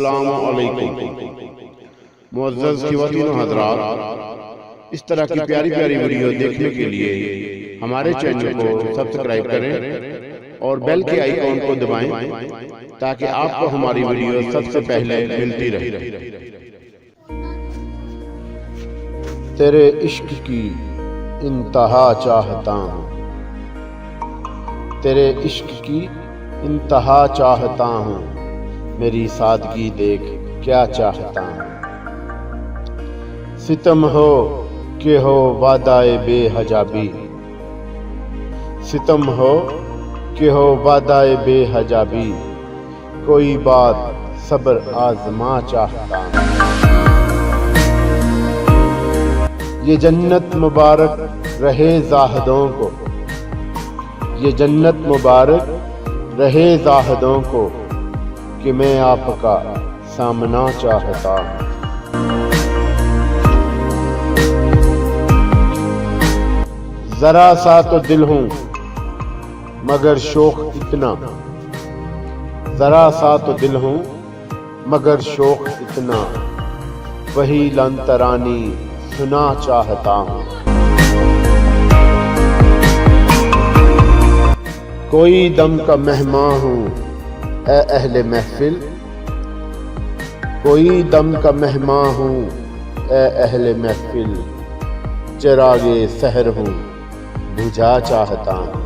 अस्सलामु अलैकुम। मुअज़्ज़ज़ ख़वातीन व हज़रात, इस तरह की प्यारी प्यारी वीडियो देखने के लिए हमारे चैनल को सब्सक्राइब करें और बेल के आइकॉन को दबाएं ताकि आपको हमारी वीडियो सबसे पहले मिलती रहे। तेरे इश्क की इंतहा चाहता हूँ, तेरे इश्क की इंतहा चाहता हूँ, मेरी सादगी देख क्या चाहता हूँ। सितम हो कि हो वादाए बेहजाबी, सितम हो कि हो वादाए बेहजाबी, कोई बात सब्र आजमा चाहता हूँ। ये जन्नत मुबारक रहे ज़ाहिदों को, ये जन्नत मुबारक रहे ज़ाहिदों को, कि मैं आपका सामना चाहता हूँ। जरा सा तो दिल हूँ मगर शौक इतना, जरा सा तो दिल हूँ मगर शौक इतना, वही लंतरानी सुना चाहता हूँ। कोई दम का मेहमान हूँ ए अहले महफिल, कोई दम का मेहमान हूँ ए अहले महफिल, चिरागे सहर हूँ बुझा चाहता हूँ।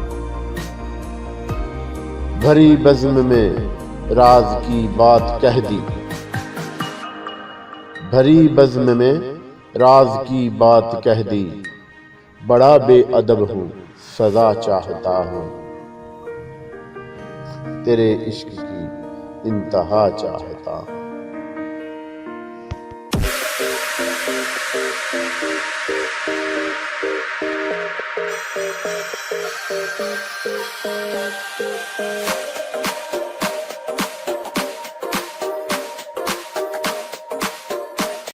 भरी बज़्म में राज की बात कह दी, भरी बज़्म में राज की बात कह दी, बड़ा बेअदब हूँ सजा चाहता हूँ। तेरे इश्क की इंतहा चाहता हूँ।